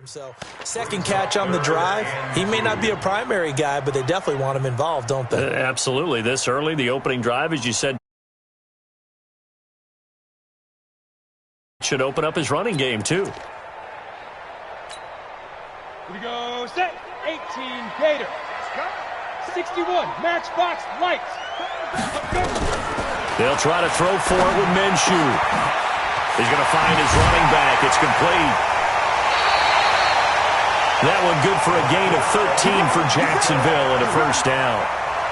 So, second catch on the drive. He may not be a primary guy, but they definitely want him involved, don't they? Absolutely. This early, the opening drive, as you said, should open up his running game, too. Here we go, set, 18, Gator. 61, matchbox, lights. They'll try to throw for it with Minshew. He's going to find his running back. It's complete. That one good for a gain of 13 for Jacksonville and a first down.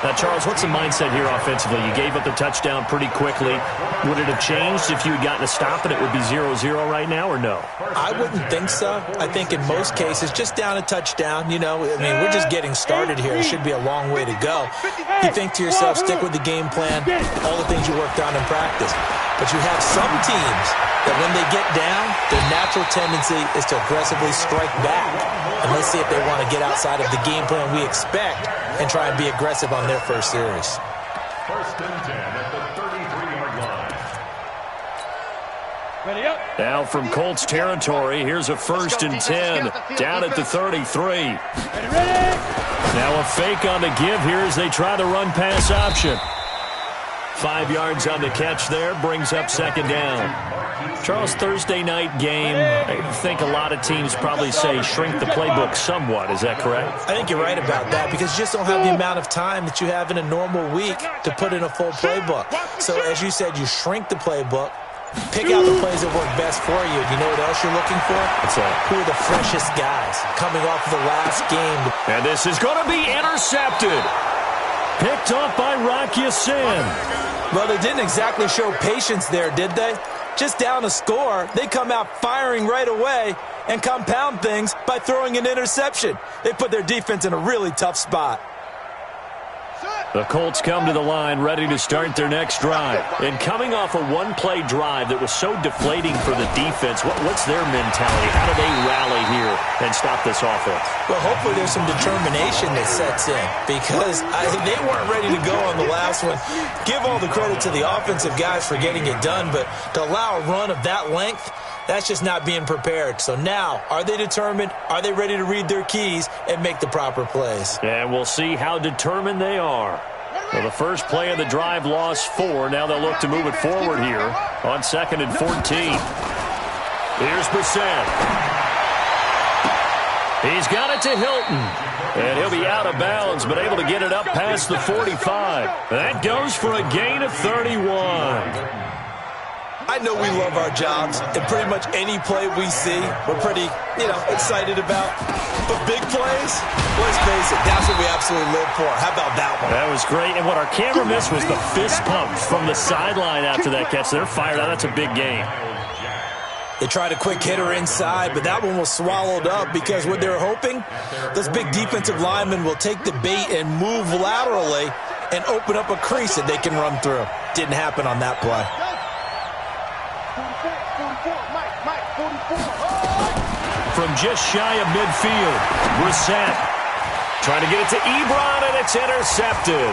Now, Charles, what's the mindset here offensively? You gave up the touchdown pretty quickly. Would it have changed if you had gotten a stop and it would be 0-0 right now, or no? I wouldn't think so. I think in most cases, just down a touchdown, you know, I mean, we're just getting started here. It should be a long way to go. You think to yourself, stick with the game plan, all the things you worked on in practice. But you have some teams that when they get down, their natural tendency is to aggressively strike back. And let's see if they want to get outside of the game plan we expect and try and be aggressive on their first series. First and 10 at the 33-yard line. Ready up. Now from Colts territory, here's a first and 10 down at the 33. Ready. Now a fake on the give here as they try the run-pass option. 5 yards on the catch there, brings up second down. Charles, Thursday night game, I think a lot of teams probably say shrink the playbook somewhat. Is that correct? I think you're right about that because you just don't have the amount of time that you have in a normal week to put in a full playbook. So as you said, you shrink the playbook, pick out the plays that work best for you. You know what else you're looking for? What's that? Who are the freshest guys coming off of the last game? And this is going to be intercepted. Picked off by Rock Ya-Sin. Well, they didn't exactly show patience there, did they? Just down a score, they come out firing right away and compound things by throwing an interception. They put their defense in a really tough spot. The Colts come to the line ready to start their next drive. And coming off a one-play drive that was so deflating for the defense, what's their mentality? How do they rally here and stop this offense? Well, hopefully there's some determination that sets in because they weren't ready to go on the last one. Give all the credit to the offensive guys for getting it done, but to allow a run of that length, that's just not being prepared. So now, are they determined? Are they ready to read their keys and make the proper plays? And we'll see how determined they are. Well, the first play of the drive lost 4. Now they'll look to move it forward here on 2nd and 14. Here's Brissett. He's got it to Hilton. And he'll be out of bounds, but able to get it up past the 45. That goes for a gain of 31. I know we love our jobs, and pretty much any play we see, we're pretty, excited about. But big plays, let's face it, that's what we absolutely live for. How about that one? That was great, and what our camera missed was the fist pump from the sideline after that catch. They're fired out. That's a big game. They tried a quick hitter inside, but that one was swallowed up because what they're hoping, those big defensive linemen will take the bait and move laterally and open up a crease that they can run through. Didn't happen on that play. From just shy of midfield, Brissett trying to get it to Ebron, and it's intercepted.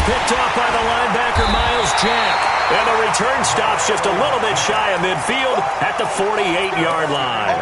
Picked off by the linebacker, Miles Jack. And the return stops just a little bit shy of midfield at the 48-yard line.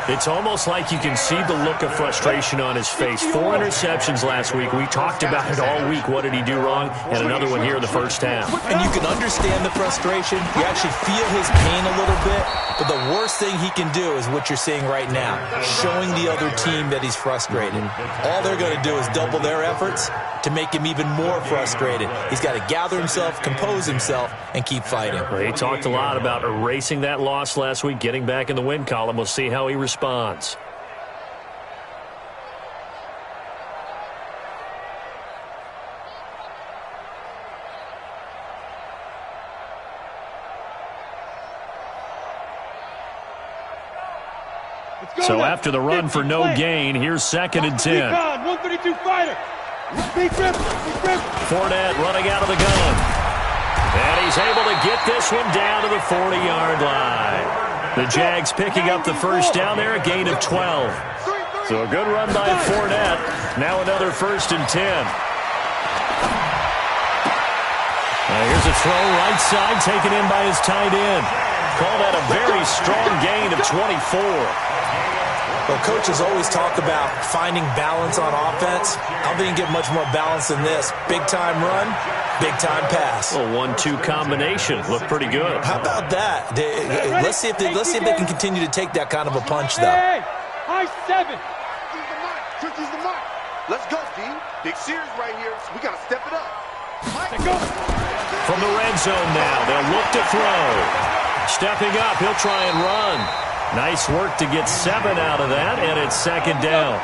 It's almost like you can see the look of frustration on his face. 4 interceptions last week. We talked about it all week. What did he do wrong? And another one here in the first half. And you can understand the frustration. You actually feel his pain a little bit. But the worst thing he can do is what you're seeing right now, showing the other team that he's frustrated. All they're going to do is double their efforts to make him even more frustrated. He's got to gather himself, compose himself, and keep fighting. Well, he talked a lot about erasing that loss last week, getting back in the win column. We'll see how he responds. So after the run for no gain, here's 2nd and 10. 132 fighter. Fournette running out of the gun. And he's able to get this one down to the 40-yard line. The Jags picking up the first down there, a gain of 12. So a good run by Fournette. Now another 1st and 10. Here's a throw right side taken in by his tight end. Call that a very strong gain of 24. Well, coaches always talk about finding balance on offense. I don't think you get much more balance than this. Big-time run, big-time pass. A 1-2 combination. Looked pretty good. How about that? Let's see if they can continue to take that kind of a punch, though. Hey, high 7. Use the mark. Let's go, D. Big series right here, so we got to step it up. Go. From the red zone now, they'll look to throw. Stepping up, he'll try and run. Nice work to get 7 out of that, and it's second down.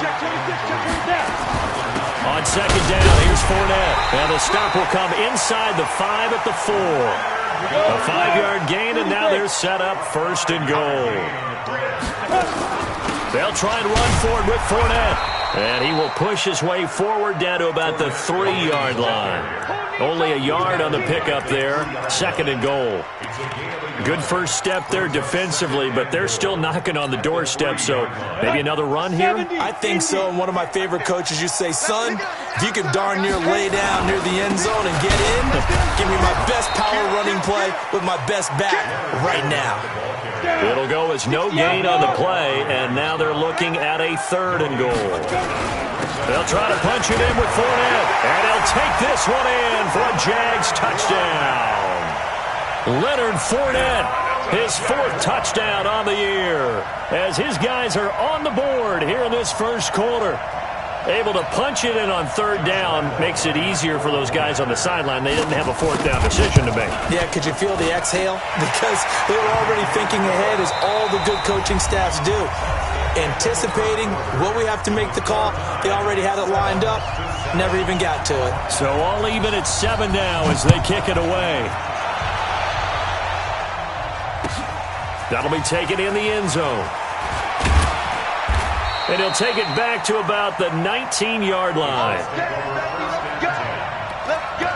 Check 26, check 27. On second down, here's Fournette. And the stop will come inside the 5 at the 4. A 5-yard gain, and now they're set up first and goal. They'll try and run forward with Fournette. And he will push his way forward down to about the 3-yard line. Only a yard on the pickup there. Second and goal. Good first step there defensively, but they're still knocking on the doorstep, so maybe another run here? I think so, and one of my favorite coaches used to say, son, if you can darn near lay down near the end zone and get in, give me my best power running play with my best back right now. It'll go as no gain on the play, and now they're looking at a 3rd and goal. They'll try to punch it in with Fournette, and he'll take this one in for a Jags touchdown. Leonard Fournette, his 4th touchdown on the year, as his guys are on the board here in this first quarter. Able to punch it in on 3rd down makes it easier for those guys on the sideline. They didn't have a 4th down decision to make. Yeah, could you feel the exhale? Because they were already thinking ahead, as all the good coaching staffs do. Anticipating what we have to make the call. They already had it lined up. Never even got to it. So all even at 7 now as they kick it away. That'll be taken in the end zone. And he'll take it back to about the 19-yard line. Let's go.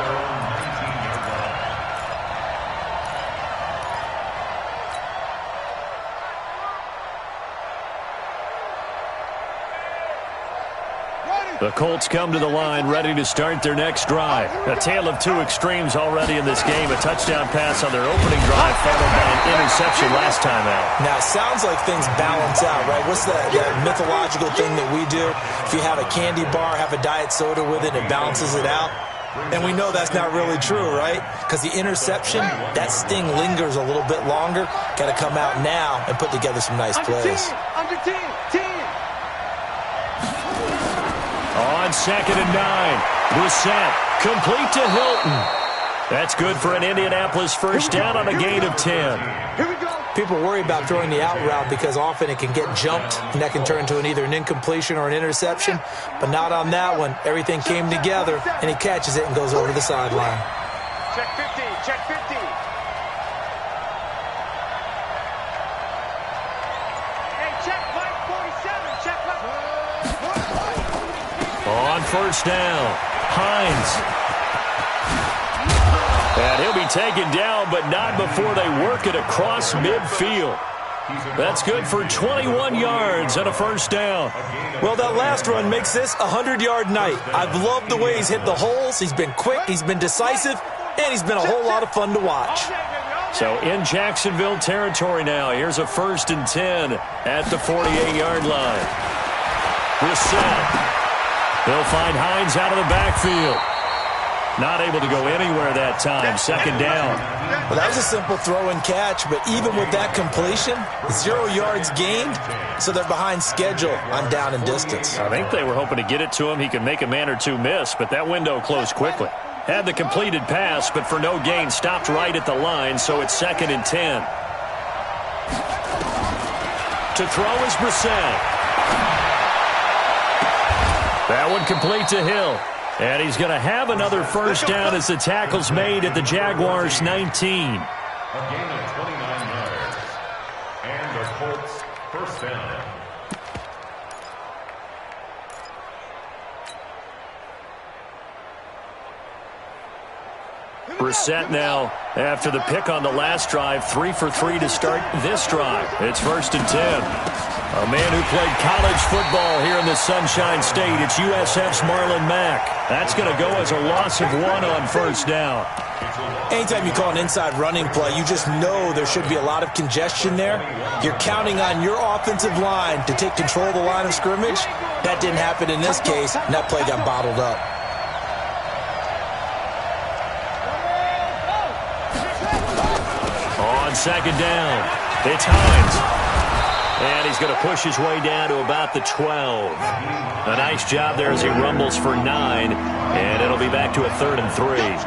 The Colts come to the line ready to start their next drive. A tale of 2 extremes already in this game. A touchdown pass on their opening drive followed by an interception last time out. Now, it sounds like things balance out, right? What's that mythological thing that we do? If you have a candy bar, have a diet soda with it, it balances it out. And we know that's not really true, right? Because the interception, that sting lingers a little bit longer. Got to come out now and put together some nice plays. Under 10. On 2nd and 9, Brissett, complete to Hilton. That's good for an Indianapolis first down on a gain of 10. Here we go. People worry about throwing the out route because often it can get jumped, and that can turn into either an incompletion or an interception. But not on that one. Everything came together, and he catches it and goes over the sideline. Check 50. Check 50. Hey, check Mike 47. Check Mike. On first down, Hines. And he'll be taken down, but not before they work it across midfield. That's good for 21 yards and a first down. Well, that last run makes this a 100-yard night. I've loved the way he's hit the holes. He's been quick, he's been decisive, and he's been a whole lot of fun to watch. So in Jacksonville territory now, here's a 1st and 10 at the 48-yard line. Brissett. They'll find Hines out of the backfield. Not able to go anywhere that time. Second down. Well, that was a simple throw and catch, but even with that completion, 0 yards gained, so they're behind schedule on down and distance. I think they were hoping to get it to him. He could make a man or two miss, but that window closed quickly. Had the completed pass, but for no gain, stopped right at the line, so it's 2nd and 10. To throw is Brissett. That one complete to Hill. And he's going to have another first down as the tackle's made at the Jaguars' 19. A gain of 29 yards. And the Colts first down. Brissett now, after the pick on the last drive, 3 for 3 to start this drive. It's 1st and 10. A man who played college football here in the Sunshine State. It's USF's Marlon Mack. That's going to go as a loss of 1 on first down. Anytime you call an inside running play, you just know there should be a lot of congestion there. You're counting on your offensive line to take control of the line of scrimmage. That didn't happen in this case, and that play got bottled up. On second down, it's Hines. And he's going to push his way down to about the 12. A nice job there as he rumbles for 9. And it'll be back to a 3rd and 3. He's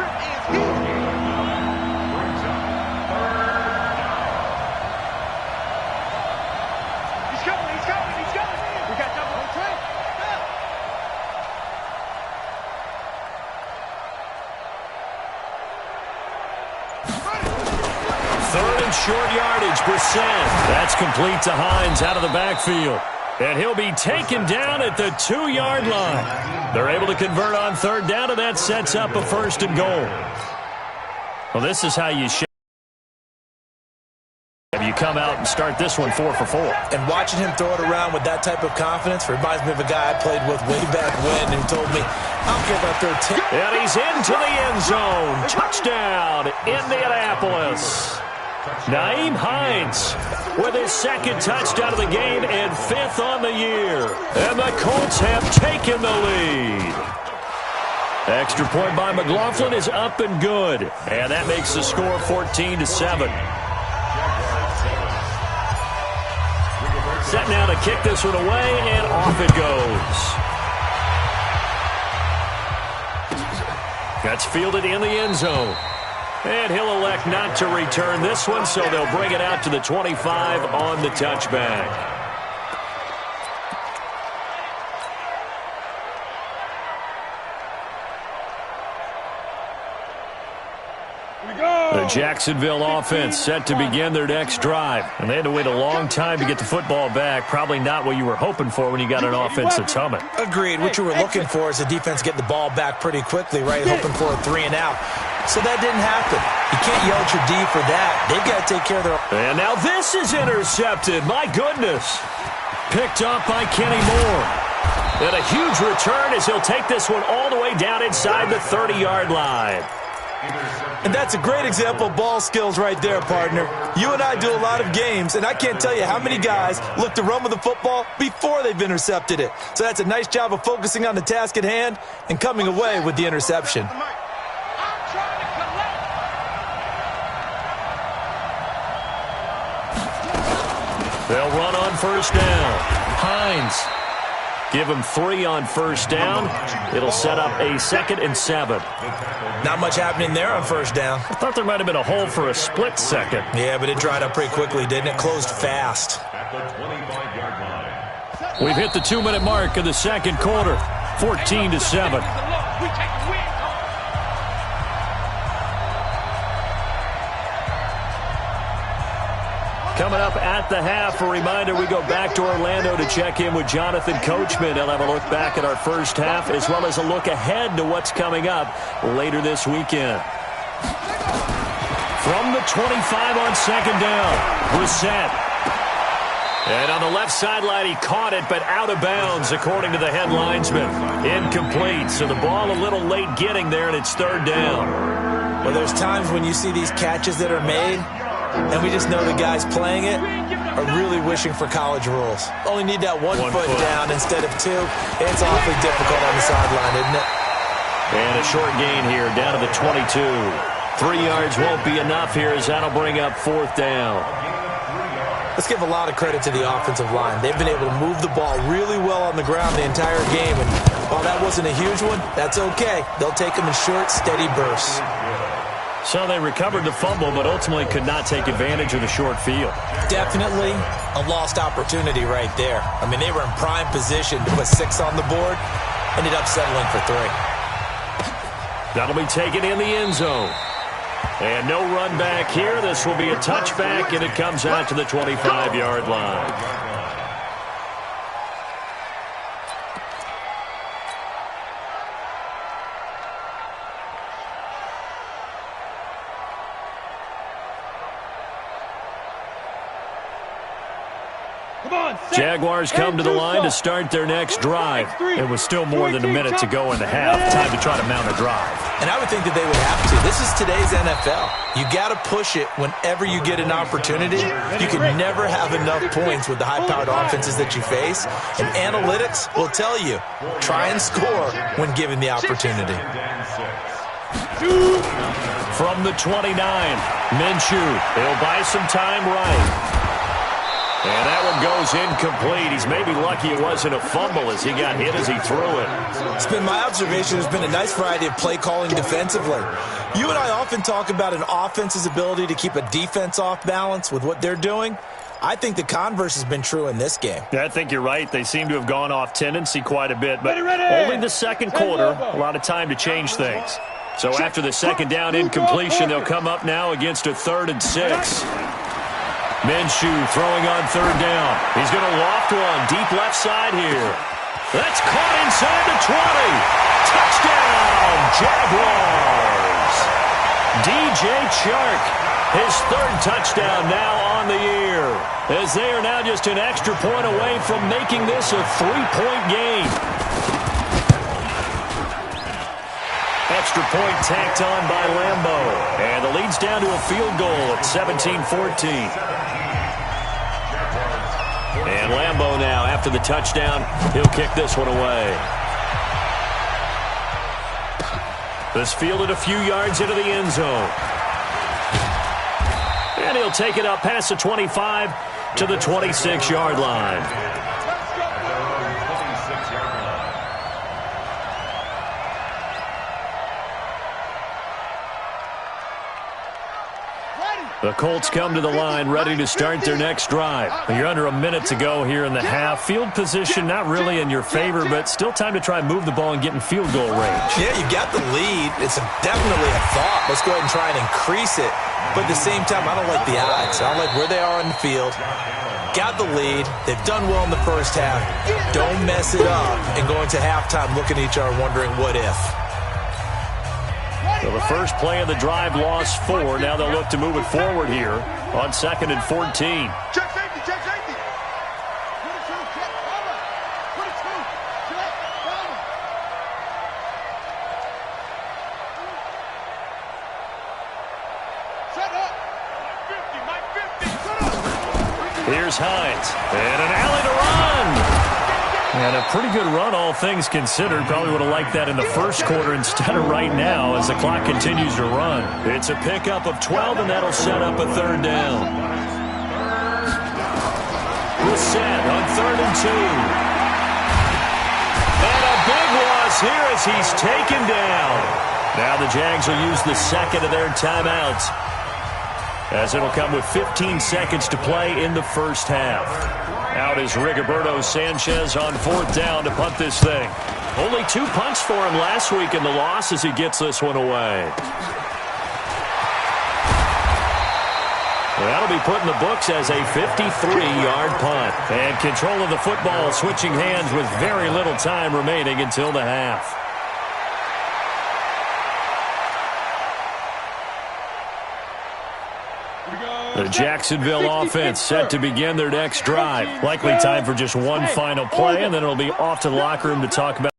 coming. We got double track. Third and short yardage, Brissett. That's complete to Hines out of the backfield. And he'll be taken down at the 2-yard line. They're able to convert on third down, and that sets up a 1st and goal. Well, this is how you come out and start this one 4 for 4. And watching him throw it around with that type of confidence reminds me of a guy I played with way back when who told me, I don't care about 13. And he's into the end zone. Touchdown, Indianapolis. Nyheim Hines with his 2nd touchdown of the game and 5th on the year. And the Colts have taken the lead. Extra point by McLaughlin is up and good. And that makes the score 14-7. Set now to kick this one away, and off it goes. That's fielded in the end zone. And he'll elect not to return this one, so they'll bring it out to the 25 on the touchback. The Jacksonville offense set to begin their next drive. And they had to wait a long time to get the football back. Probably not what you were hoping for when you got an offense that's humming. Agreed. What you were looking for is the defense get the ball back pretty quickly, right? Hoping for a 3 and out. So that didn't happen. You can't yell at your D for that. They've got to take care of their... And now this is intercepted. My goodness. Picked up by Kenny Moore. And a huge return as he'll take this one all the way down inside the 30-yard line. And that's a great example of ball skills right there, partner. You and I do a lot of games, and I can't tell you how many guys look to run with the football before they've intercepted it. So that's a nice job of focusing on the task at hand and coming away with the interception. They'll run on first down. Hines. Give him 3 on first down. It'll set up a 2nd and 7. Not much happening there on first down. I thought there might have been a hole for a split second. Yeah, but it dried up pretty quickly, didn't it? Closed fast. We've hit the 2-minute mark of the second quarter. 14-7. Coming up at the half, a reminder, we go back to Orlando to check in with Jonathan Coachman. He'll have a look back at our first half as well as a look ahead to what's coming up later this weekend. From the 25 on second down, Brissett. And on the left sideline, he caught it, but out of bounds, according to the head linesman. Incomplete, so the ball a little late getting there, and it's third down. Well, there's times when you see these catches that are made, and we just know the guys playing it are really wishing for college rules. Only need that one foot down instead of 2. It's awfully difficult on the sideline, isn't it? And a short gain here, down to the 22. 3 yards won't be enough here as that'll bring up 4th down. Let's give a lot of credit to the offensive line. They've been able to move the ball really well on the ground the entire game. And while that wasn't a huge one, that's okay. They'll take them in short, steady bursts. So they recovered the fumble, but ultimately could not take advantage of the short field. Definitely a lost opportunity right there. I mean, they were in prime position to put 6 on the board. Ended up settling for 3. That'll be taken in the end zone. And no run back here. This will be a touchback, and it comes out to the 25-yard line. Jaguars come to the line to start their next drive. It was still more than a minute to go in the half. Time to try to mount a drive. And I would think that they would have to. This is today's NFL. You got to push it whenever you get an opportunity. You can never have enough points with the high-powered offenses that you face. And analytics will tell you, try and score when given the opportunity. From the 29, Minshew. He'll buy some time right. And that one goes incomplete. He's maybe lucky it wasn't a fumble as he got hit as he threw it. It's been my observation. There's been a nice variety of play calling defensively. You and I often talk about an offense's ability to keep a defense off balance with what they're doing. I think the converse has been true in this game. Yeah, I think you're right. They seem to have gone off tendency quite a bit, but only the second quarter, a lot of time to change things. So after the second down incompletion, they'll come up now against a 3rd and 6. Minshew throwing on 3rd down. He's going to loft one deep left side here. That's caught inside the 20. Touchdown, Jaguars. DJ Chark, his 3rd touchdown now on the year, as they are now just an extra point away from making this a 3-point game. Extra point tacked on by Lambo. And the lead's down to a field goal at 17-14. And Lambo now, after the touchdown, he'll kick this one away. This fielded a few yards into the end zone. And he'll take it up past the 25 to the 26-yard line. The Colts come to the line ready to start their next drive. You're under a minute to go here in the half. Field position not really in your favor, but still time to try and move the ball and get in field goal range. Yeah, you got the lead. It's definitely a thought. Let's go ahead and try and increase it. But at the same time, I don't like the odds. I don't like where they are on the field. Got the lead. They've done well in the first half. Don't mess it up and go into halftime looking at each other wondering what if. So the first play of the drive lost 4. Now they'll look to move it forward here on 2nd and 14. Check safety, check safety. Here's Hines. And an alley to run. And a pretty good run, all things considered. Probably would have liked that in the first quarter instead of right now as the clock continues to run. It's a pickup of 12, and that'll set up a 3rd down. Reset on 3rd and 2. And a big loss here as he's taken down. Now the Jags will use the second of their timeouts, as it'll come with 15 seconds to play in the first half. Out is Rigoberto Sanchez on 4th down to punt this thing. Only 2 punts for him last week in the loss as he gets this one away. That'll be put in the books as a 53-yard punt. And control of the football switching hands with very little time remaining until the half. The Jacksonville offense set to begin their next drive. Likely time for just one final play, and then it'll be off to the locker room to talk about.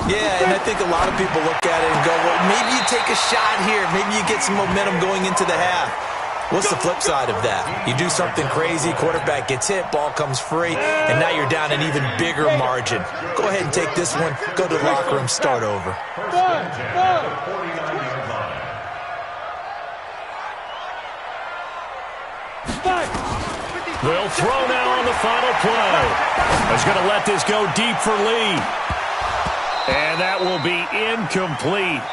Yeah, and I think a lot of people look at it and go, well, maybe you take a shot here. Maybe you get some momentum going into the half. What's the flip side of that? You do something crazy, quarterback gets hit, ball comes free, and now you're down an even bigger margin. Go ahead and take this one, go to the locker room, start over. They'll throw now on the final play. He's going to let this go deep for Lee. And that will be incomplete.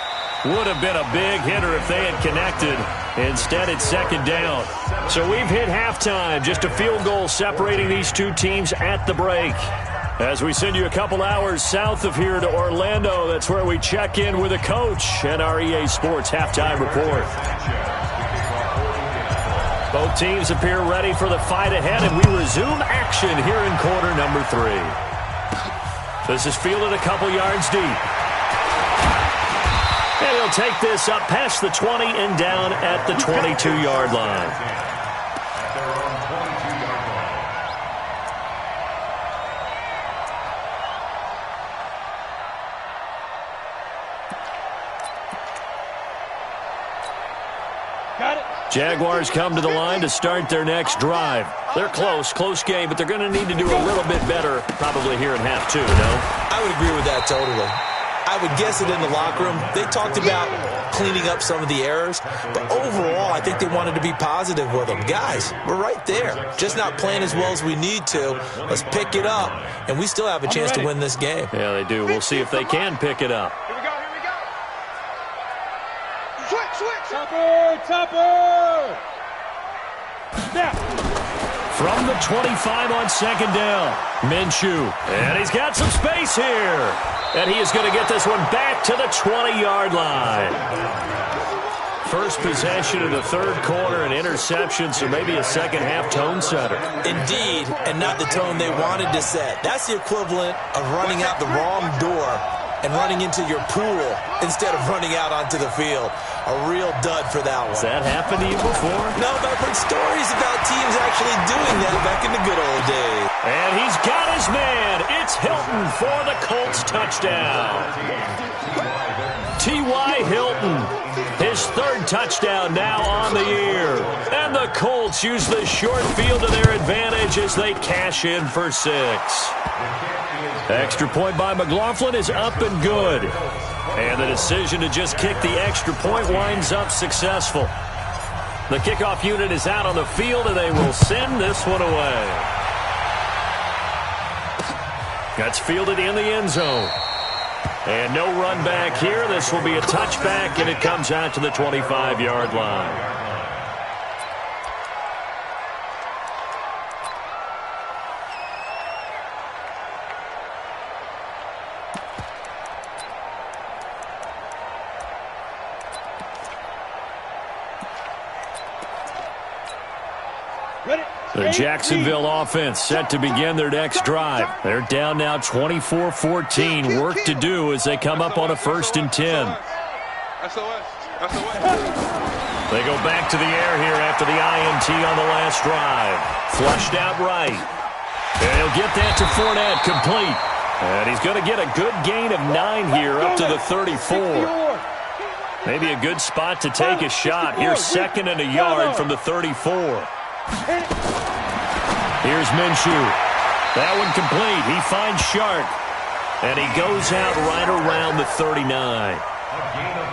Would have been a big hitter if they had connected. Instead, it's 2nd down. So we've hit halftime. Just a field goal separating these two teams at the break. As we send you a couple hours south of here to Orlando, that's where we check in with a coach and our EA Sports halftime report. Both teams appear ready for the fight ahead, and we resume action here in quarter number 3. This is fielded a couple yards deep. And he'll take this up past the 20 and down at the 22-yard line. Jaguars come to the line to start their next drive. They're close game, but they're going to need to do a little bit better probably here in half two, no? I would agree with that totally. I would guess it in the locker room. They talked about cleaning up some of the errors, but overall, I think they wanted to be positive with them. Guys, we're right there. Just not playing as well as we need to. Let's pick it up, and we still have a chance to win this game. Yeah, they do. We'll see if they can pick it up. Here we go. Switch. Topper. Snap. From the 25 on second down, Minshew. And he's got some space here. And he is going to get this one back to the 20-yard line. First possession of the third quarter, an interception, so maybe a second-half tone setter. Indeed, and not the tone they wanted to set. That's the equivalent of running out the wrong door and running into your pool instead of running out onto the field. A real dud for that one. Has that happened to you before? No, but I've heard stories about teams actually doing that back in the good old days. And he's got his man. It's Hilton for the Colts touchdown. T.Y. Hilton, his third touchdown now on the year. And the Colts use the short field to their advantage as they cash in for 6. Extra point by McLaughlin is up and good. And the decision to just kick the extra point winds up successful. The kickoff unit is out on the field, and they will send this one away. That's fielded in the end zone. And no run back here. This will be a touchback, and it comes out to the 25-yard line. The Jacksonville offense set to begin their next drive. They're down now 24-14. Work to do as they come up on a 1st and 10. They go back to the air here after the INT on the last drive. Flushed out right. And he'll get that to Fournette, complete. And he's going to get a good gain of 9 here up to the 34. Maybe a good spot to take a shot. Here's 2nd and a yard from the 34. Here's Minshew. That one complete. He finds Shark. And he goes out right around the 39.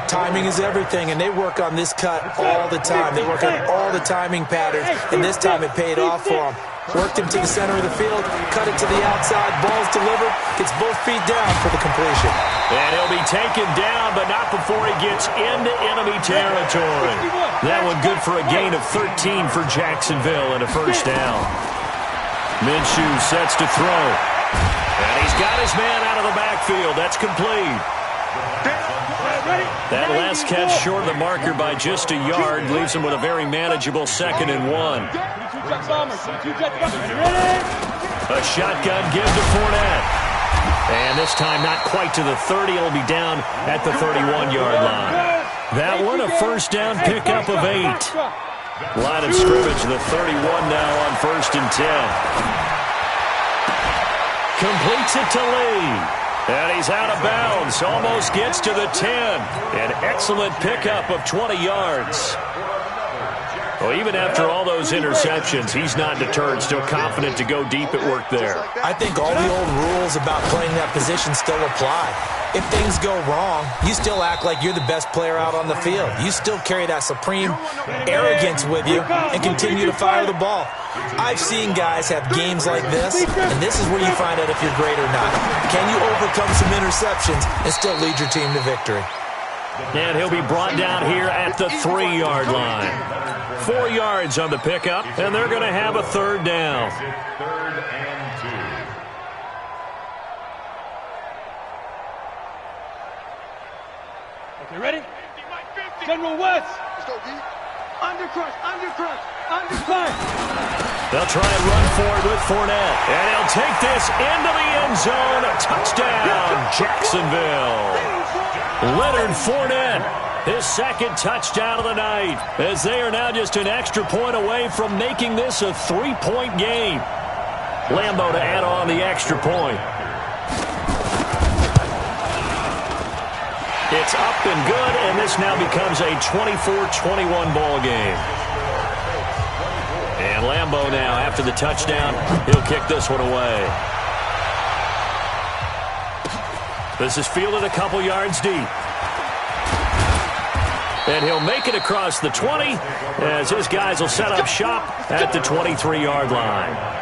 Timing is everything, and they work on this cut all the time. They work on all the timing patterns, and this time it paid off for him. Worked him to the center of the field, cut it to the outside, ball's delivered, gets both feet down for the completion. And he'll be taken down, but not before he gets into enemy territory. That one good for a gain of 13 for Jacksonville and a 1st down. Minshew sets to throw. And he's got his man out of the backfield. That's complete. That last catch short of the marker by just a yard leaves him with a very manageable 2nd and 1. A shotgun give to Fournette. And this time not quite to the 30. It'll be down at the 31-yard line. That one a 1st down pickup of 8. Line of scrimmage, the 31 now on 1st and 10. Completes it to Lee. And he's out of bounds. Almost gets to the 10. An excellent pickup of 20 yards. Well, even after all those interceptions, he's not deterred, still confident to go deep at work there. I think all the old rules about playing that position still apply. If things go wrong, you still act like you're the best player out on the field. You still carry that supreme arrogance with you and continue to fire the ball. I've seen guys have games like this, and this is where you find out if you're great or not. Can you overcome some interceptions and still lead your team to victory? And he'll be brought down here at the 3-yard line. 4 yards on the pickup, and they're going to have a 3rd down. 3rd and 2. Okay, ready? General West. Let's go, D. Undercrush. They'll try and run forward with Fournette. And he'll take this into the end zone. A touchdown, Jacksonville. Leonard Fournette, his 2nd touchdown of the night, as they are now just an extra point away from making this a 3-point game. Lambeau to add on the extra point. It's up and good, and this now becomes a 24-21 ball game. And Lambeau now, after the touchdown, he'll kick this one away. This is fielded a couple yards deep. And he'll make it across the 20 as his guys will set up shop at the 23-yard line.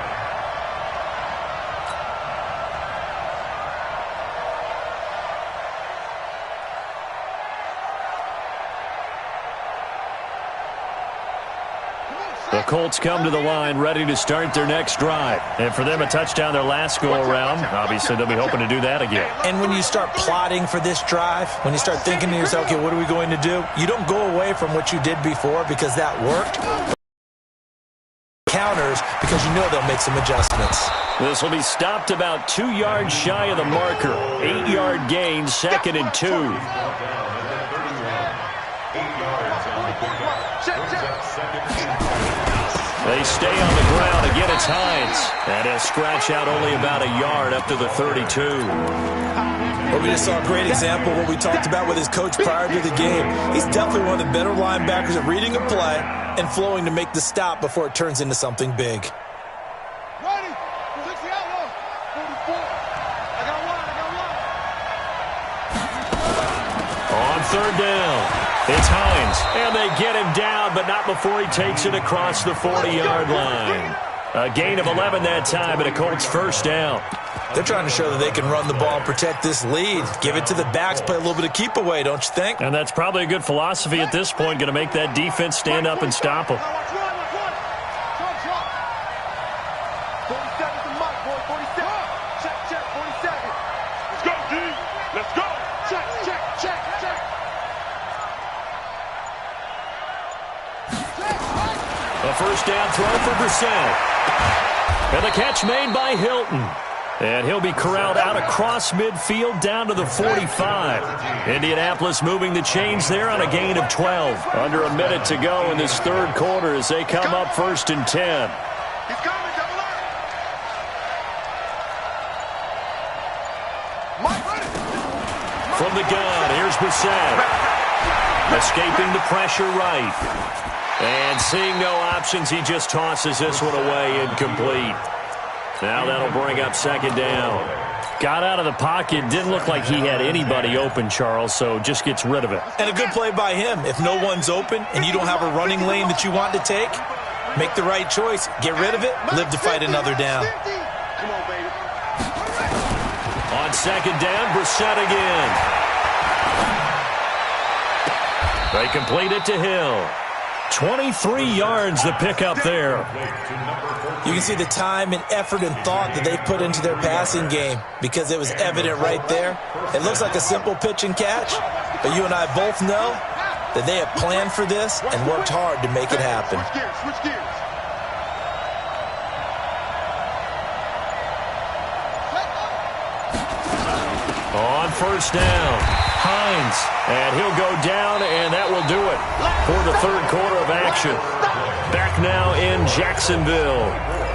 The Colts come to the line ready to start their next drive. And for them, a touchdown their last go-around. Obviously, they'll be hoping to do that again. And when you start plotting for this drive, when you start thinking to yourself, okay, what are we going to do? You don't go away from what you did before because that worked. Counters because you know they'll make some adjustments. This will be stopped about 2 yards shy of the marker. 8-yard gain, 2nd and 2. They stay on the ground. Again, it's Hines. And he'll scratch out only about a yard up to the 32. Well, we just saw a great example of what we talked about with his coach prior to the game. He's definitely one of the better linebackers at reading a play and flowing to make the stop before it turns into something big. Ready? 60 outlaw. 44. I got one. On third down, it's Hines. And they get him down, but not before he takes it across the 40-yard line. A gain of 11 that time, and a Colts first down. They're trying to show that they can run the ball and protect this lead. Give it to the backs, play a little bit of keep away, don't you think? And that's probably a good philosophy at this point, going to make that defense stand up and stop them. 47's the mark, boy. 47. Check, 47. Let's go, D. Let's go. Check. A first down throw for Brissett. And the catch made by Hilton. And he'll be corralled out across midfield down to the 45. Indianapolis moving the chains there on a gain of 12. Under a minute to go in this third quarter as they come up 1st and 10. He's coming, double up. From the gun, here's Brissett. Escaping the pressure right. And seeing no options, he just tosses this one away incomplete. Now that'll bring up 2nd down. Got out of the pocket. Didn't look like he had anybody open, Charles, so just gets rid of it. And a good play by him. If no one's open and you don't have a running lane that you want to take, make the right choice. Get rid of it. Live to fight another down. Come on, baby. On 2nd down, Brissett again. They complete it to Hill. 23 yards the pickup there. You can see the time and effort and thought that they put into their passing game because it was evident right there. It looks like a simple pitch and catch, but you and I both know that they have planned for this and worked hard to make it happen. Switch gears. On first down, Hines, and he'll go down, and that will do it for the third quarter of action. Back now in Jacksonville.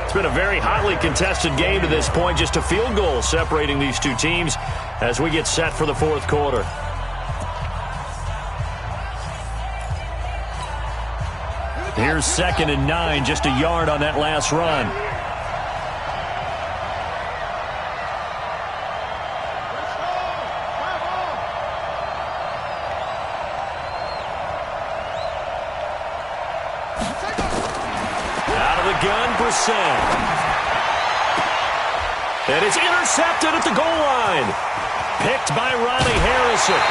It's been a very hotly contested game to this point, just a field goal separating these two teams as we get set for the fourth quarter. Here's 2nd and 9, just a yard on that last run. And it's intercepted at the goal line. Picked by Ronnie Harrison.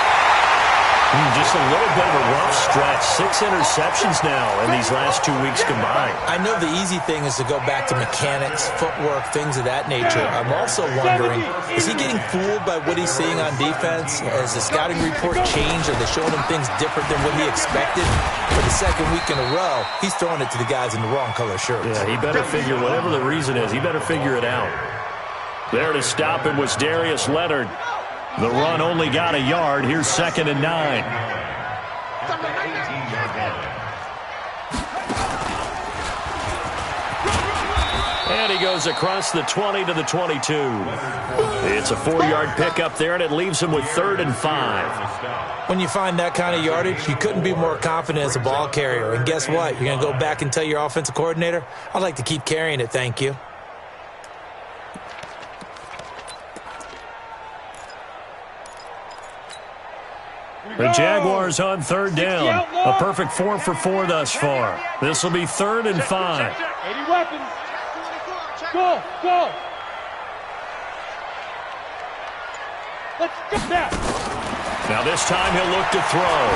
Just a little bit of a rough stretch. 6 interceptions now in these last 2 weeks combined. I know the easy thing is to go back to mechanics, footwork, things of that nature. I'm also wondering, is he getting fooled by what he's seeing on defense? Has the scouting report changed? Are they showing him things different than what he expected? For the second week in a row, he's throwing it to the guys in the wrong color shirts. Yeah, he better figure, whatever the reason is, he better figure it out. There to stop him was Darius Leonard. The run only got a yard. Here's 2nd and 9. And he goes across the 20 to the 22. It's a 4-yard pickup there, and it leaves him with 3rd and 5. When you find that kind of yardage, you couldn't be more confident as a ball carrier. And guess what? You're going to go back and tell your offensive coordinator, I'd like to keep carrying it, thank you. The Jaguars on 3rd down. A perfect 4 for 4 thus far. This will be 3rd and 5. 80 weapons. Go, go. Let's go that. Now this time he'll look to throw.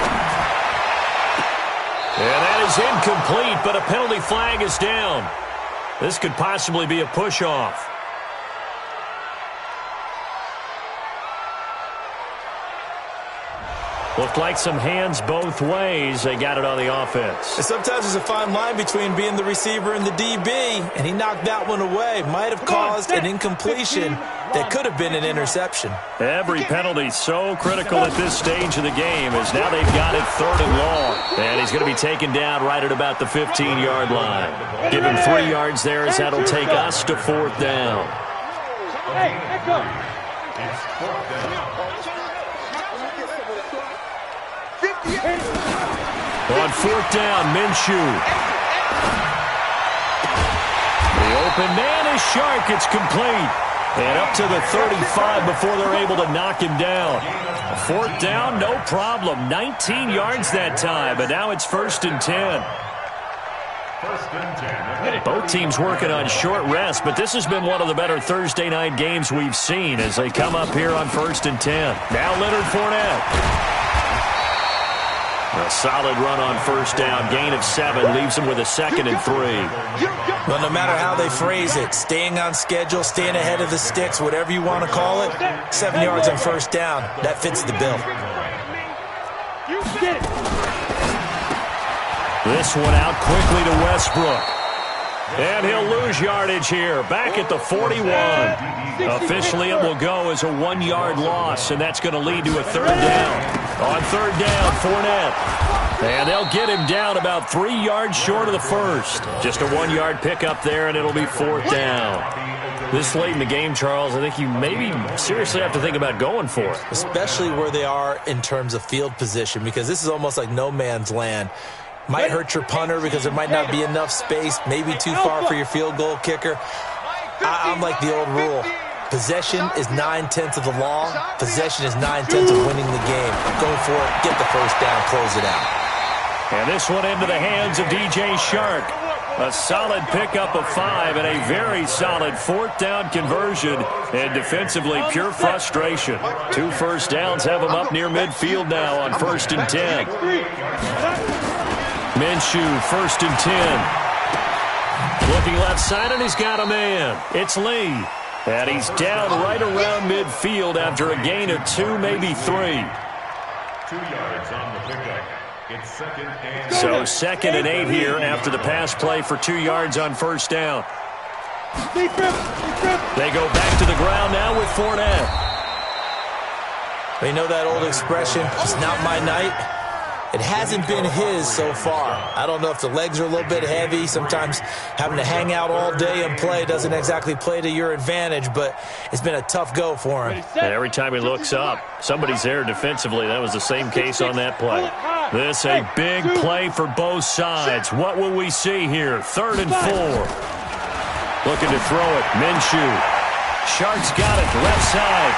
And that is incomplete, but a penalty flag is down. This could possibly be a push-off. Looked like some hands both ways. They got it on the offense. And sometimes there's a fine line between being the receiver and the DB, and he knocked that one away. Might have caused an incompletion that could have been an interception. Every penalty so critical at this stage of the game, as now they've got it 3rd and long. And he's going to be taken down right at about the 15-yard line. Give him 3 yards there, as that'll take us to 4th down. Hey, echo. It's 4th down. On 4th down, Minshew. The open man is Shark. It's complete. And up to the 35 before they're able to knock him down. 4th down, no problem. 19 yards that time, but now it's 1st and 10. 1st and 10. Both teams working on short rest, but this has been one of the better Thursday night games we've seen as they come up here on 1st and 10. Now Leonard Fournette. A solid run on 1st down. Gain of 7 leaves him with a 2nd and 3. Well, no matter how they phrase it, staying on schedule, staying ahead of the sticks, whatever you want to call it, 7 yards on 1st down, that fits the bill. You get it. This one out quickly to Westbrook. And he'll lose yardage here, back at the 41. Officially, it will go as a 1-yard loss, and that's going to lead to a 3rd down. On 3rd down, Fournette. And they'll get him down about 3 yards short of the 1st. Just a 1-yard pickup there, and it'll be 4th down. This late in the game, Charles, I think you maybe seriously have to think about going for it. Especially where they are in terms of field position, because this is almost like no man's land. Might hurt your punter because there might not be enough space, maybe too far for your field goal kicker. I'm like the old rule. Possession is 9/10 of the law. Possession is 9/10 of winning the game. Go for it, get the 1st down, close it out. And this one into the hands of DJ Shark. A solid pickup of 5 and a very solid 4th down conversion. And defensively, pure frustration. 2 1st downs have him up near midfield now on 1st and 10. Minshew, 1st and 10. Looking left side, and he's got a man. It's Lee. And he's down right around midfield after a gain of 2, maybe 3. 2 yards on the pickup. It's 2nd and 8. So 2nd and 8 here after the pass play for 2 yards on 1st down. They go back to the ground now with Fournette. They know that old expression, it's not my night. It hasn't been his so far. I don't know if the legs are a little bit heavy. Sometimes having to hang out all day and play doesn't exactly play to your advantage, but it's been a tough go for him. And every time he looks up, somebody's there defensively. That was the same case on that play. This a big play for both sides. What will we see here? 3rd and 4. Looking to throw it. Minshew. Shark's got it. Left side.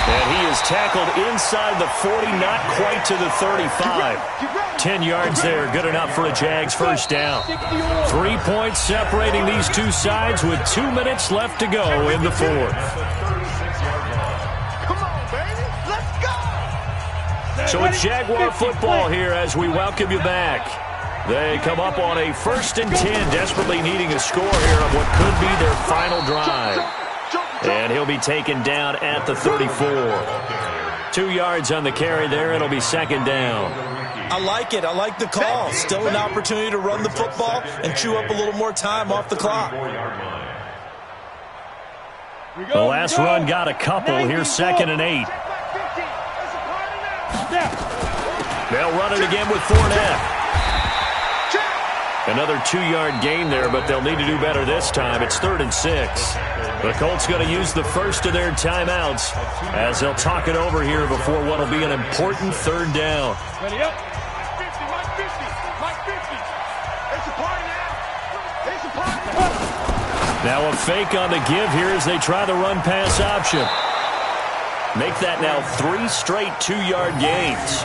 And he is tackled inside the 40, not quite to the 35. 10 yards there, good enough for a Jags 1st down. 3 points separating these two sides with 2 minutes left to go in the 4th. Come on, baby. Let's go. So it's Jaguar football here as we welcome you back. They come up on a 1st and 10, desperately needing a score here on what could be their final drive. And he'll be taken down at the 34. 2 yards on the carry there. It'll be 2nd down. I like it. I like the call. Still an opportunity to run the football and chew up a little more time off the clock. The last run got a couple. Here's 2nd and 8. They'll run it again with Fournette. Another 2-yard gain there, but they'll need to do better this time. It's 3rd and 6. The Colts going to use the first of their timeouts as they'll talk it over here before what will be an important 3rd down. Ready up. Mike 50, Mike 50, Mike 50. It's a party now. It's a party. Now a fake on the give here as they try the run-pass option. Make that now 3 straight 2-yard gains.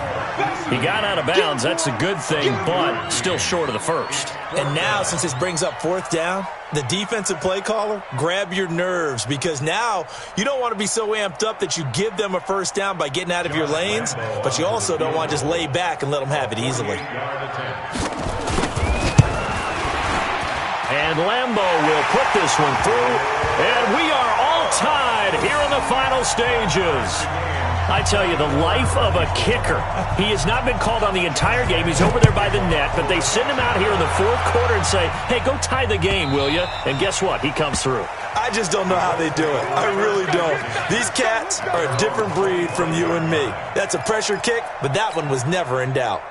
He got out of bounds. That's a good thing, but still short of the first. And now, since this brings up 4th down, the defensive play caller, grab your nerves, because now you don't want to be so amped up that you give them a 1st down by getting out of your lanes, but you also don't want to just lay back and let them have it easily. And Lambo will put this one through, and we are all tied here in the final stages. I tell you, the life of a kicker. He has not been called on the entire game. He's over there by the net, but they send him out here in the 4th quarter and say, hey, go tie the game, will you? And guess what? He comes through. I just don't know how they do it. I really don't. These cats are a different breed from you and me. That's a pressure kick, but that one was never in doubt.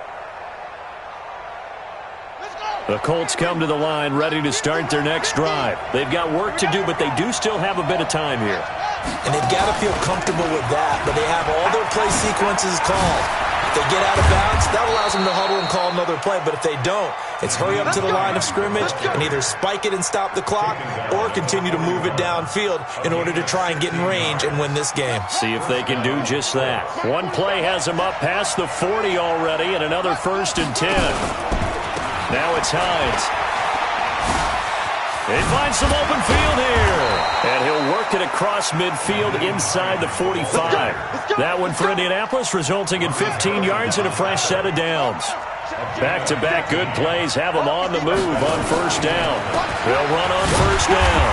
The Colts come to the line ready to start their next drive. They've got work to do, but they do still have a bit of time here. And they've got to feel comfortable with that, but they have all their play sequences called. If they get out of bounds, that allows them to huddle and call another play, but if they don't, it's hurry up to the line of scrimmage and either spike it and stop the clock or continue to move it downfield in order to try and get in range and win this game. See if they can do just that. One play has them up past the 40 already and another 1st and 10. Now it's Hines. He finds some open field here. And he'll work it across midfield inside the 45. That one for Indianapolis, resulting in 15 yards and a fresh set of downs. Back-to-back good plays have them on the move on 1st down. They'll run on 1st down.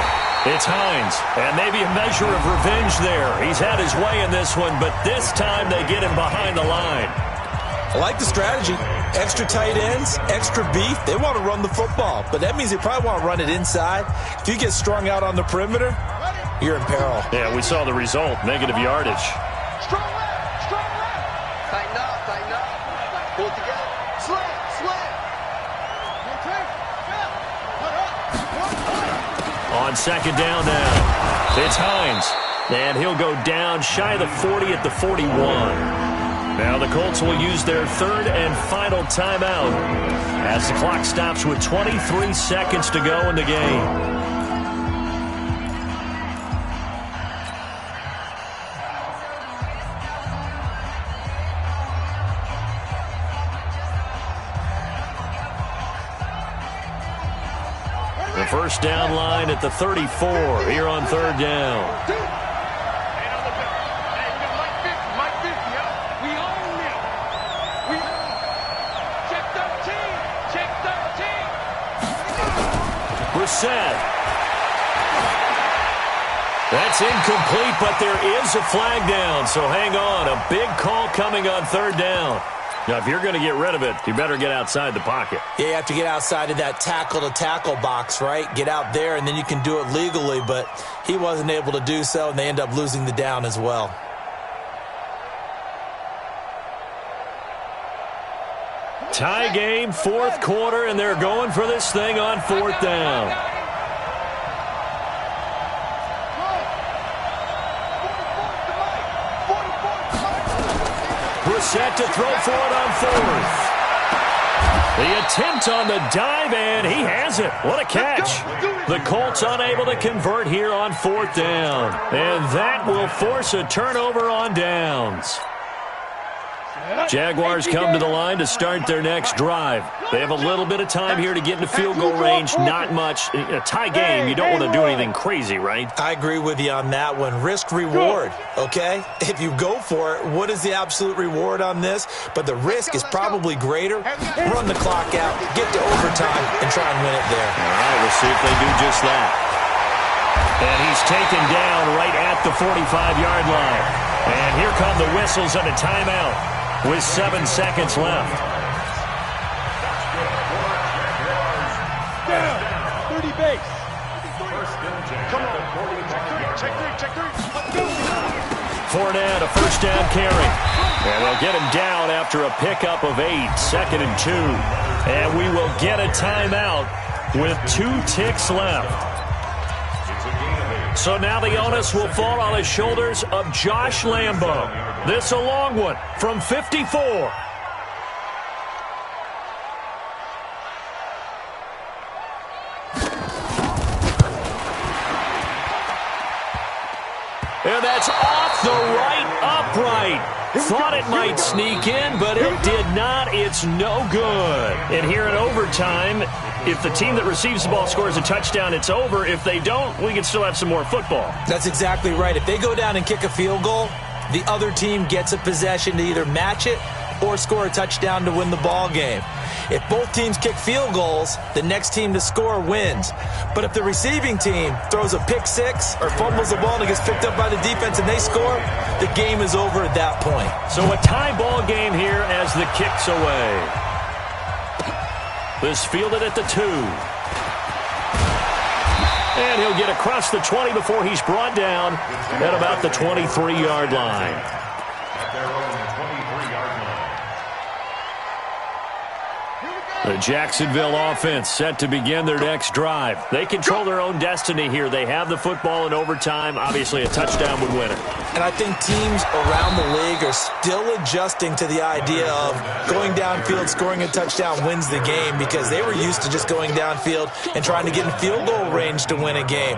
It's Hines, and maybe a measure of revenge there. He's had his way in this one, but this time they get him behind the line. I like the strategy. Extra tight ends, extra beef. They want to run the football, but that means they probably want to run it inside. If you get strung out on the perimeter, you're in peril. Yeah, we saw the result, negative yardage. Strong left, strong left. Tighten up, tighten up. Pull it together. Slam, slam. On 2nd down now, it's Hines, and he'll go down shy of the 40 at the 41. Now the Colts will use their 3rd and final timeout as the clock stops with 23 seconds to go in the game. The 1st down line at the 34 here on 3rd down. Brissett. That's incomplete, but there is a flag down, so hang on. A big call coming on 3rd down. Now, if you're going to get rid of it, you better get outside the pocket. Yeah, you have to get outside of that tackle-to-tackle box, right? Get out there, and then you can do it legally, but he wasn't able to do so, and they end up losing the down as well. Tie game, 4th quarter, and they're going for this thing on 4th down. Brissett to throw for it on 4th. The attempt on the dive, and he has it. What a catch. The Colts unable to convert here on 4th down. And that will force a turnover on downs. Jaguars come to the line to start their next drive. They have a little bit of time here to get into field goal range. Not much. A tie game, you don't want to do anything crazy, right? I agree with you on that one. Risk-reward, okay? If you go for it, what is the absolute reward on this? But the risk is probably greater. Run the clock out, get to overtime, and try and win it there. All right, we'll see if they do just that. And he's taken down right at the 45-yard line. And here come the whistles and a timeout with 7 seconds left. Down. 30 base. Come on. Check three. Fournette, a 1st down carry. And they'll get him down after a pickup of 8, 2nd and 2. And we will get a timeout with 2 ticks left. So now the onus will fall on the shoulders of Josh Lambo. This a long one from 54. And that's off the right upright. Thought it might sneak in, but it did not. It's no good. And here in overtime, if the team that receives the ball scores a touchdown, it's over. If they don't, we can still have some more football. That's exactly right. If they go down and kick a field goal, the other team gets a possession to either match it or score a touchdown to win the ball game. If both teams kick field goals, the next team to score wins. But if the receiving team throws a pick six or fumbles the ball and it gets picked up by the defense and they score, the game is over at that point. So a tie ball game here as the kick's away. This fielded at the 2. And he'll get across the 20 before he's brought down at about the 23-yard line. The Jacksonville offense set to begin their next drive. They control their own destiny here. They have the football in overtime. Obviously, a touchdown would win it. And I think teams around the league are still adjusting to the idea of going downfield, scoring a touchdown wins the game, because they were used to just going downfield and trying to get in field goal range to win a game.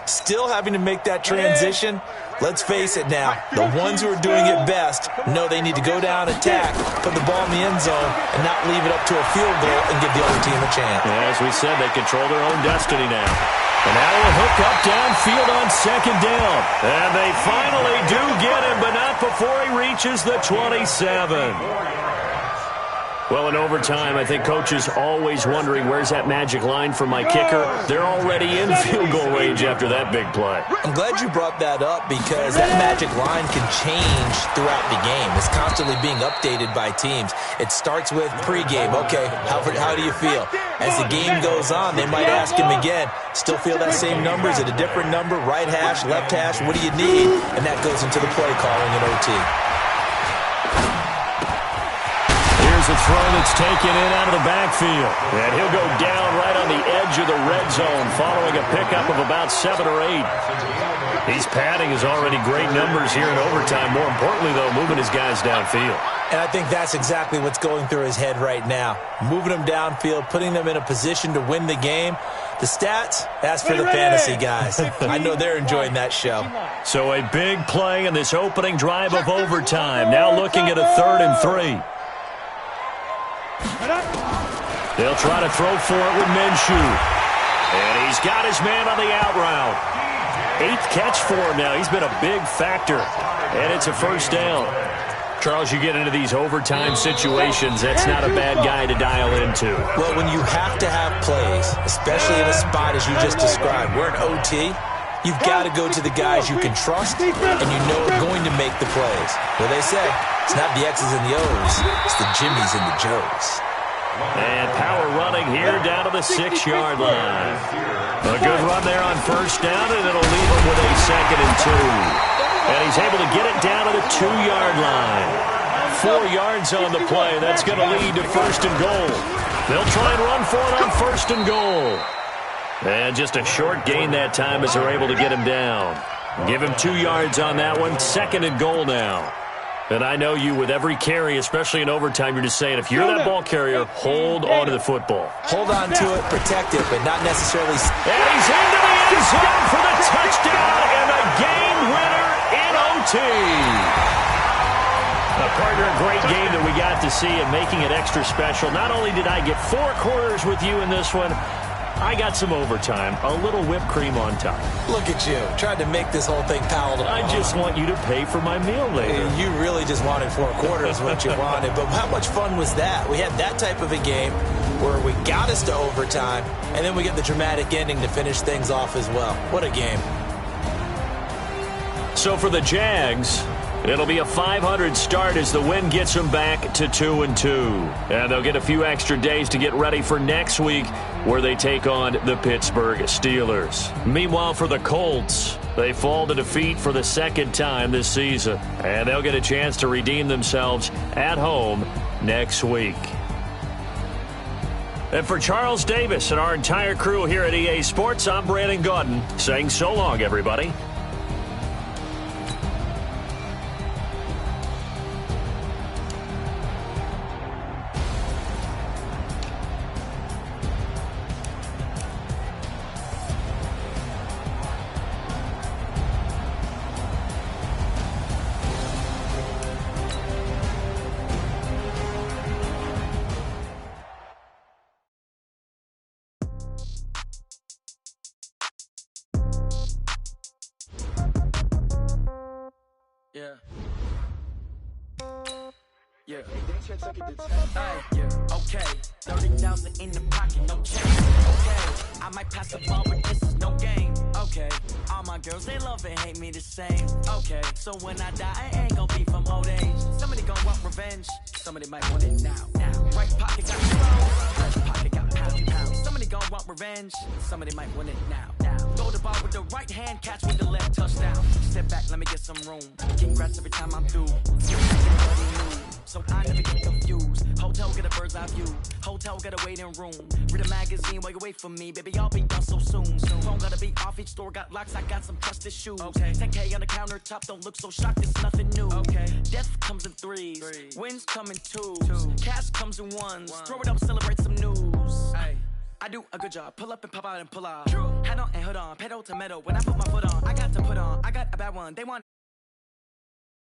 Still having to make that transition. Let's face it now, the ones who are doing it best know they need to go down, attack, put the ball in the end zone, and not leave it up to a field goal and give the other team a chance. As we said, they control their own destiny now. And now a hook up downfield on second down. And they finally do get him, but not before he reaches the 27. Well, in overtime, I think coaches always wondering, where's that magic line for my kicker? They're already in field goal range after that big play. I'm glad you brought that up, because that magic line can change throughout the game. It's constantly being updated by teams. It starts with pregame. Okay, how do you feel? As the game goes on, they might ask him again, still feel that same number? Is it a different number? Right hash, left hash, what do you need? And that goes into the play calling in OT. Here's a throw that's taken in out of the backfield. And he'll go down right on the edge of the red zone following a pickup of about 7 or 8. He's padding his already great numbers here in overtime. More importantly, though, moving his guys downfield. And I think that's exactly what's going through his head right now. Moving them downfield, putting them in a position to win the game. The stats, that's for the fantasy guys. I know they're enjoying that show. So a big play in this opening drive of overtime. Now looking at a 3rd and 3. They'll try to throw for it with Minshew. And he's got his man on the out route. 8th catch for him now. He's been a big factor. And it's a first down. Charles, you get into these overtime situations, that's not a bad guy to dial into. Well, when you have to have plays, especially in a spot as you just described, we're in OT, you've got to go to the guys you can trust and you know are going to make the plays. Well, they say, it's not the X's and the O's, it's the Jimmies and the Joes. And power running here down to the 6-yard line. A good run there on first down, and it'll leave him with a 2nd and 2. And he's able to get it down to the 2-yard line. 4 yards on the play. That's going to lead to 1st and goal. They'll try and run for it on 1st and goal. And just a short gain that time as they're able to get him down. Give him 2 yards on that one. 2nd and goal now. And I know you, with every carry, especially in overtime, you're just saying, if you're that ball carrier, hold on to the football. Hold on to it, protect it, but not necessarily. And he's into the end zone for the touchdown and a game winner in OT. A partner, a great game that we got to see and making it extra special. Not only did I get 4 quarters with you in this one, I got some overtime, a little whipped cream on top. Look at you, tried to make this whole thing palatable. I just want you to pay for my meal later. You really just wanted 4 quarters, what you wanted. But how much fun was that? We had that type of a game where we got us to overtime, and then we get the dramatic ending to finish things off as well. What a game. So for the Jags, it'll be a 500 start as the win gets them back to 2-2. And they'll get a few extra days to get ready for next week, where they take on the Pittsburgh Steelers. Meanwhile, for the Colts, they fall to defeat for the 2nd time this season. And they'll get a chance to redeem themselves at home next week. And for Charles Davis and our entire crew here at EA Sports, I'm Brandon Gaudin saying so long, everybody. Yeah. Yeah. Yeah. Okay. 30,000 in the pocket, no change. Okay. I might pass the ball, but this is no game. Okay. All my girls, they love and hate me the same. Okay. So when I die, I ain't gonna be from old age. Somebody gonna want revenge. Somebody might want it now. Right pocket got zeros. Left pocket got pounds. Somebody gonna want revenge. Somebody might want it now. Throw the ball with the right hand, catch with the left, touchdown. Step back, let me get some room. Congrats every time I'm through. So I never get confused. Hotel get a bird's eye view. Hotel get a waiting room. Read a magazine while you wait for me. Baby, I'll be done so soon. Phone gotta be off, each store got locks. I got some trusted shoes. Okay. 10K on the countertop, don't look so shocked, it's nothing new. Okay. Death comes in threes. Wins come in twos. Cash comes in ones. Throw it up, celebrate some news. Ay. I do a good job. Pull up and pop out and pull out. Hat on and hood on. Pedal to metal. When I put my foot on, I got to put on. I got a bad one. They want